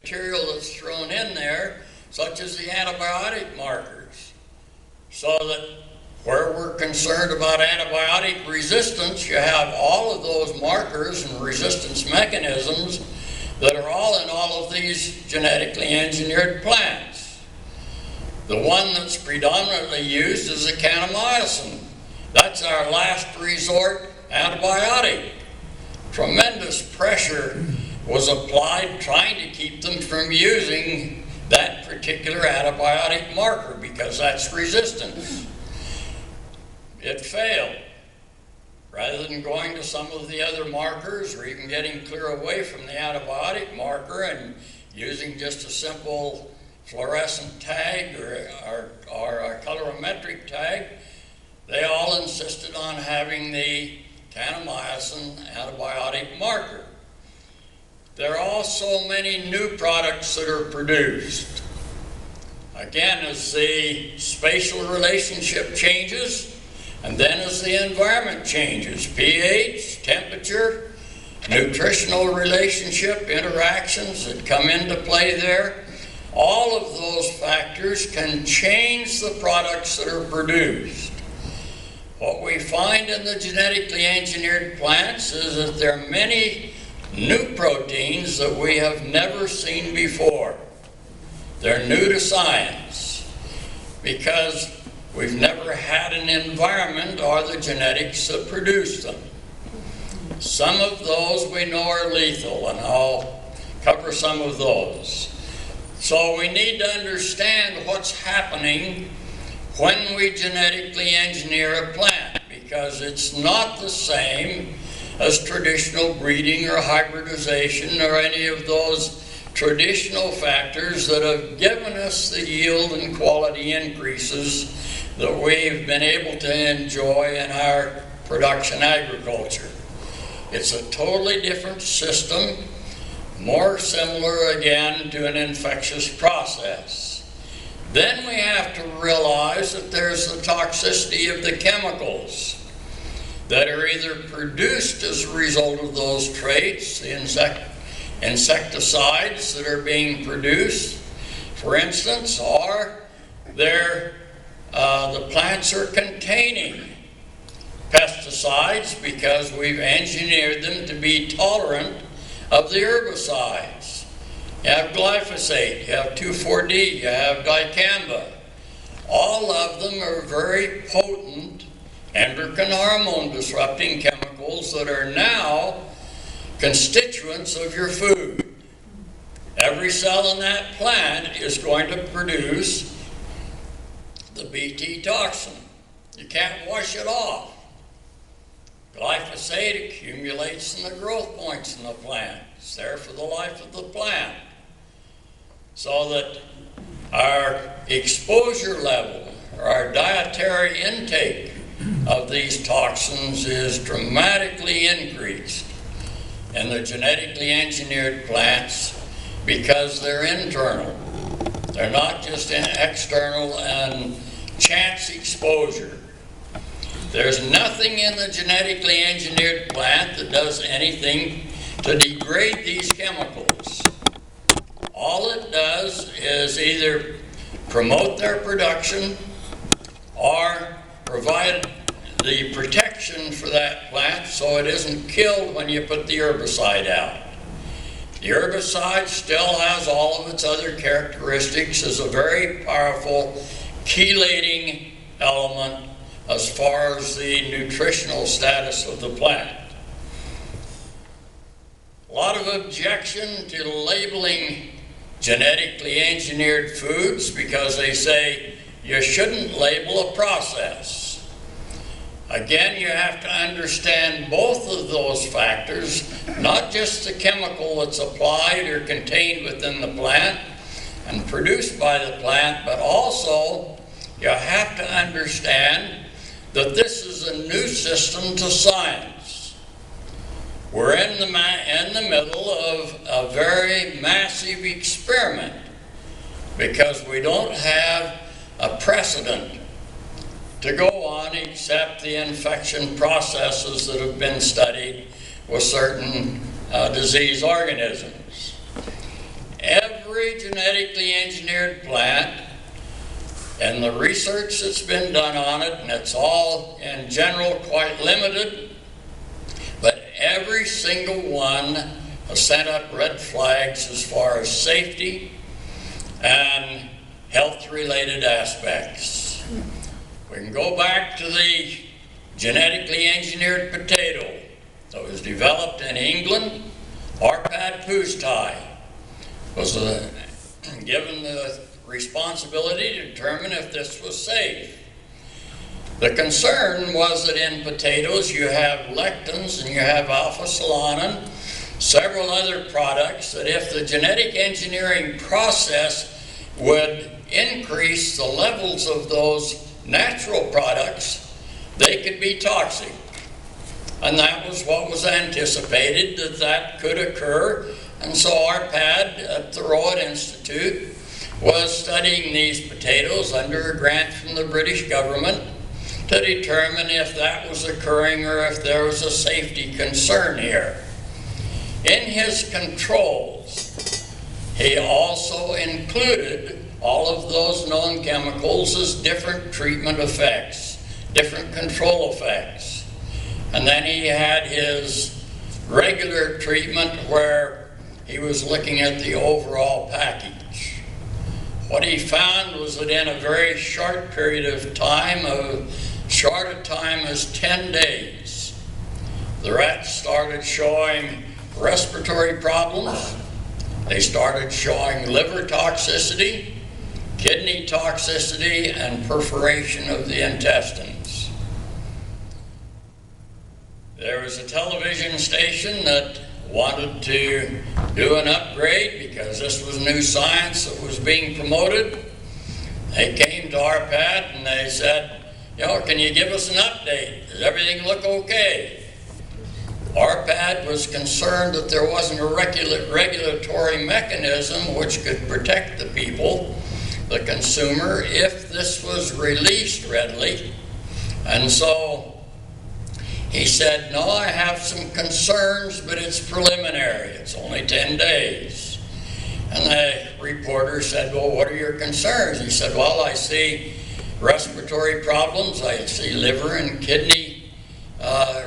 material that's thrown in there, such as the antibiotic markers. So that where we're concerned about antibiotic resistance, you have all of those markers and resistance mechanisms that are all in all of these genetically engineered plants. The one that's predominantly used is the kanamycin. That's our last resort antibiotic. Tremendous pressure was applied trying to keep them from using that particular antibiotic marker because that's resistance. It failed. Rather than going to some of the other markers or even getting clear away from the antibiotic marker and using just a simple fluorescent tag or a colorimetric tag, they all insisted on having the kanamycin antibiotic marker. There are also many new products that are produced. Again, as the spatial relationship changes, and then as the environment changes, pH, temperature, nutritional relationship interactions that come into play there, all of those factors can change the products that are produced. What we find in the genetically engineered plants is that there are many new proteins that we have never seen before. They're new to science because we've never had an environment or the genetics that produce them. Some of those we know are lethal, and I'll cover some of those. So we need to understand what's happening when we genetically engineer a plant, because it's not the same as traditional breeding or hybridization or any of those traditional factors that have given us the yield and quality increases that we've been able to enjoy in our production agriculture. It's a totally different system, more similar again to an infectious process. Then we have to realize that there's the toxicity of the chemicals that are either produced as a result of those traits, the insecticides that are being produced, for instance, or the plants are containing pesticides because we've engineered them to be tolerant of the herbicides. You have glyphosate, you have 2,4-D, you have dicamba. All of them are very potent endocrine hormone disrupting chemicals that are now constituents of your food. Every cell in that plant is going to produce the Bt toxin. You can't wash it off. Glyphosate accumulates in the growth points in the plant. It's there for the life of the plant. So that our exposure level, or our dietary intake of these toxins is dramatically increased in the genetically engineered plants because they're internal. They're not just external and chance exposure. There's nothing in the genetically engineered plant that does anything to degrade these chemicals. All it does is either promote their production or provide the protection for that plant so it isn't killed when you put the herbicide out. The herbicide still has all of its other characteristics as a very powerful chelating element as far as the nutritional status of the plant. A lot of objection to labeling genetically engineered foods because they say you shouldn't label a process. Again, you have to understand both of those factors, not just the chemical that's applied or contained within the plant and produced by the plant, but also you have to understand that this is a new system to science. We're in the middle of a very massive experiment because we don't have a precedent to go on except the infection processes that have been studied with certain disease organisms. Every every genetically engineered plant, and the research that's been done on it, and it's all in general quite limited, but every single one has sent up red flags as far as safety and health-related aspects. We can go back to the genetically engineered potato that was developed in England. Arpad Pusztai was given the responsibility to determine if this was safe. The concern was that in potatoes you have lectins and you have alpha-solanin, several other products that if the genetic engineering process would increase the levels of those natural products, they could be toxic. And that was what was anticipated, that could occur. And so Arpad at the Rowan Institute was studying these potatoes under a grant from the British government to determine if that was occurring or if there was a safety concern here. In his controls, he also included all of those known chemicals as different treatment effects, different control effects. And then he had his regular treatment where he was looking at the overall package. What he found was that in a very short period of time, short a time as 10 days, the rats started showing respiratory problems. They started showing liver toxicity, kidney toxicity, and perforation of the intestines. There was a television station that wanted to do an upgrade because this was new science that was being promoted. They came to Arpad and they said, can you give us an update? Does everything look okay? Arpad was concerned that there wasn't a regulatory mechanism which could protect the people, the consumer, if this was released readily. And so he said, no, I have some concerns, but it's preliminary. It's only 10 days. And the reporter said, well, what are your concerns? He said, well, I see respiratory problems. I see liver and kidney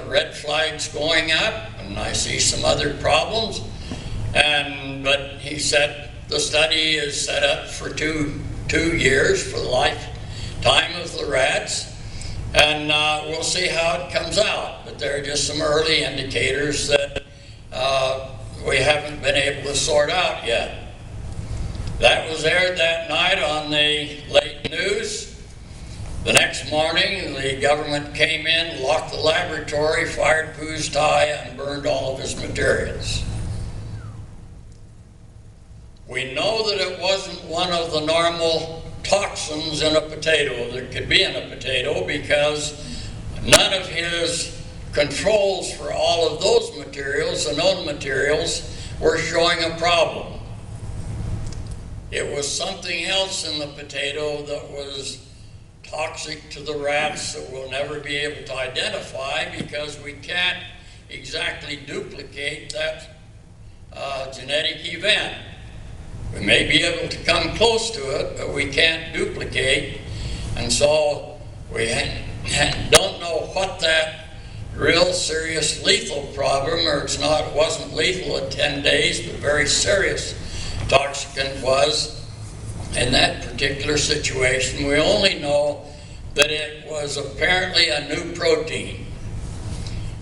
red flags going up, and I see some other problems. But he said the study is set up for two years for the lifetime of the rats, and we'll see how it comes out. But there are just some early indicators that we haven't been able to sort out yet. That was aired that night on the late news. The next morning, the government came in, locked the laboratory, fired Pusztai, and burned all of his materials. We know that it wasn't one of the normal toxins in a potato that could be in a potato because none of his controls for all of those materials, the known materials, were showing a problem. It was something else in the potato that was toxic to the rats that we'll never be able to identify because we can't exactly duplicate that genetic event. We may be able to come close to it, but we can't duplicate, and so we don't know what that real serious lethal problem, or it wasn't lethal at 10 days, but very serious toxicant was in that particular situation. We only know that it was apparently a new protein.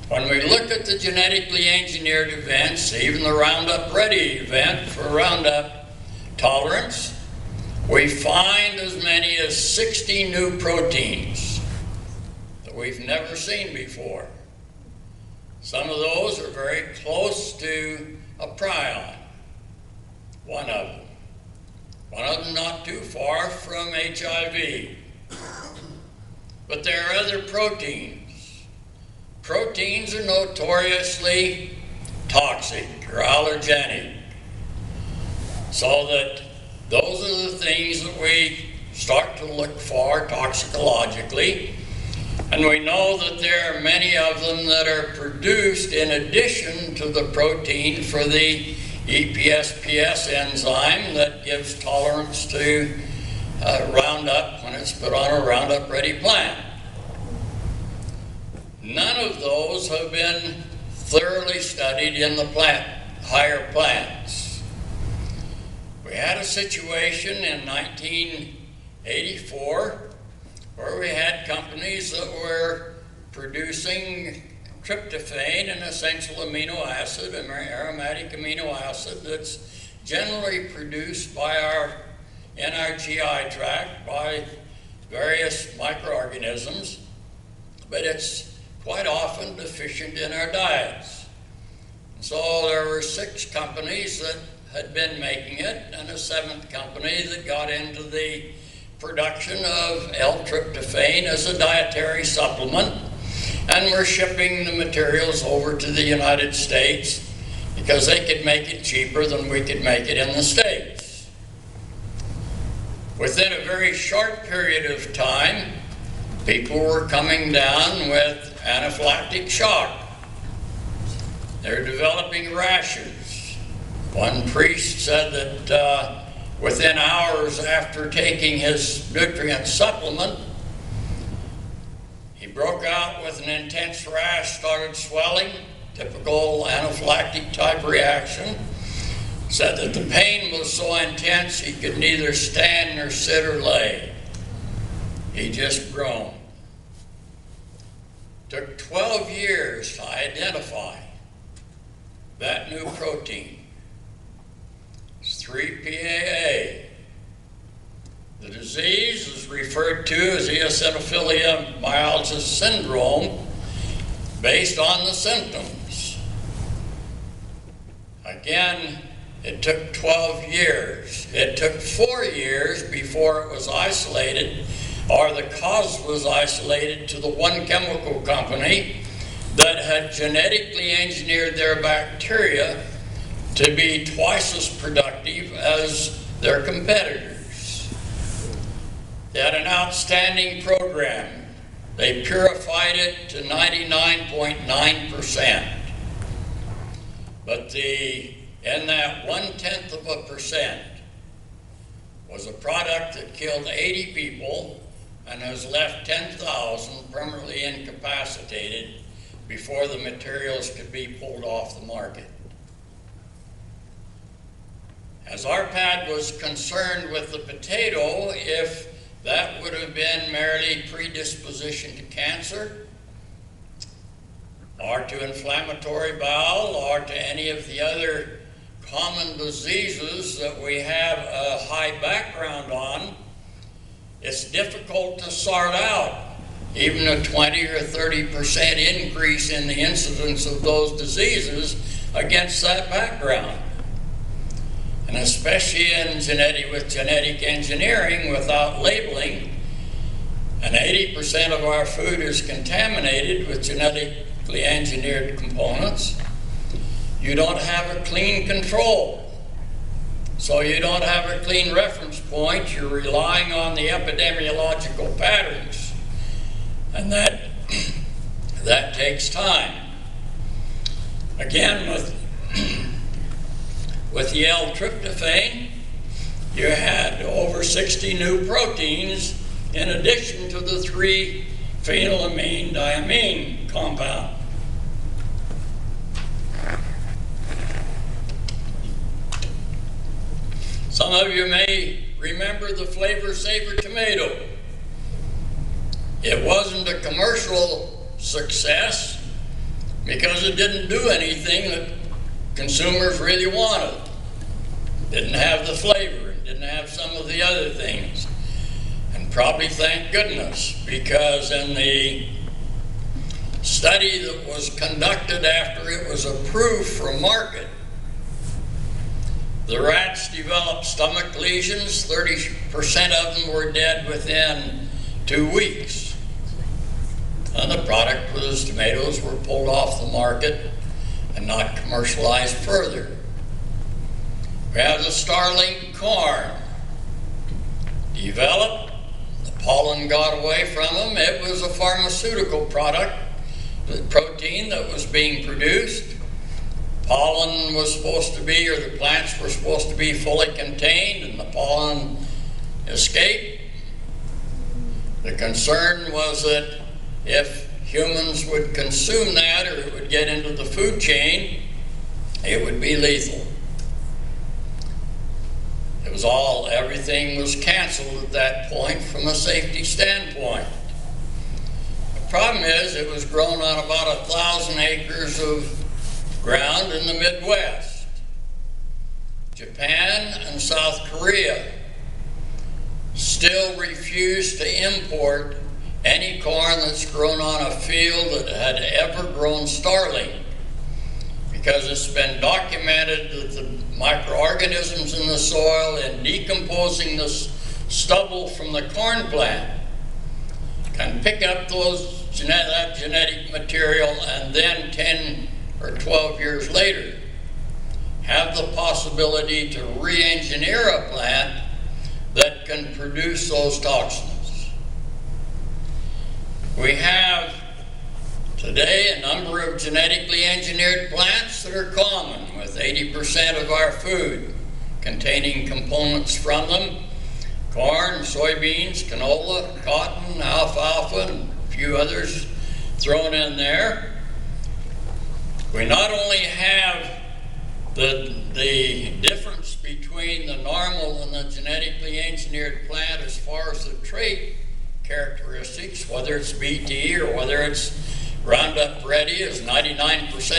When we look at the genetically engineered events, even the Roundup Ready event for Roundup tolerance, we find as many as 60 new proteins that we've never seen before. Some of those are very close to a prion, one of them. One of them not too far from HIV. But there are other proteins. Proteins are notoriously toxic or allergenic. So that those are the things that we start to look for toxicologically. And we know that there are many of them that are produced in addition to the protein for the EPSPS enzyme that gives tolerance to Roundup when it's put on a Roundup ready plant. None of those have been thoroughly studied in the higher plants. We had a situation in 1984 where we had companies that were producing tryptophan, an essential amino acid, an aromatic amino acid that's generally produced in our GI tract by various microorganisms, but it's quite often deficient in our diets. So there were 6 companies that had been making it, and a 7th company that got into the production of L-tryptophan as a dietary supplement, and were shipping the materials over to the United States because they could make it cheaper than we could make it in the States. Within a very short period of time, people were coming down with anaphylactic shock. They're developing rashes. One priest said that within hours after taking his nutrient supplement, he broke out with an intense rash, started swelling, typical anaphylactic type reaction. Said that the pain was so intense he could neither stand nor sit or lay. He just groaned. Took 12 years to identify that new protein. It's 3-PAA. The disease is referred to as eosinophilia myalgia syndrome based on the symptoms. Again, it took 12 years. It took 4 years before it was isolated, or the cause was isolated to the one chemical company that had genetically engineered their bacteria to be twice as productive as their competitors. They had an outstanding program. They purified it to 99.9%. But in that 0.1% was a product that killed 80 people and has left 10,000 permanently incapacitated before the materials could be pulled off the market. As our pad was concerned with the potato, if that would have been merely predisposition to cancer, or to inflammatory bowel, or to any of the other common diseases that we have a high background on, it's difficult to sort out even a 20 or 30% increase in the incidence of those diseases against that background. And especially with genetic engineering without labeling, and 80% of our food is contaminated with genetically engineered components, you don't have a clean control. So you don't have a clean reference point. You're relying on the epidemiological patterns. And that takes time. Again, with the L-tryptophan, you had over 60 new proteins in addition to the 3-phenylamine diamine compound. Some of you may remember the Flavor Saver tomato. It wasn't a commercial success because it didn't do anything that consumers really wanted. Didn't have the flavor, didn't have some of the other things. And probably thank goodness, because in the study that was conducted after it was approved for market, the rats developed stomach lesions. 30% of them were dead within 2 weeks. And the product was tomatoes were pulled off the market and not commercialized further. We have the Starlink corn. Developed, the pollen got away from them. It was a pharmaceutical product, the protein that was being produced. pollen was supposed to be, or the plants were supposed to be fully contained and the pollen escaped. The concern was that if humans would consume that, or it would get into the food chain, it would be lethal. It was everything was canceled at that point from a safety standpoint. The problem is it was grown on about 1,000 acres of ground in the Midwest. Japan and South Korea still refuse to import any corn that's grown on a field that had ever grown starling, because it's been documented that the microorganisms in the soil and decomposing the stubble from the corn plant can pick up that genetic material, and then 10 or 12 years later have the possibility to re-engineer a plant that can produce those toxins. We have today a number of genetically engineered plants that are common, with 80% of our food containing components from them: corn, soybeans, canola, cotton, alfalfa, and a few others thrown in there. We not only have the difference between the normal and the genetically engineered plant as far as the trait characteristics, whether it's BT or whether it's Roundup Ready, is 99%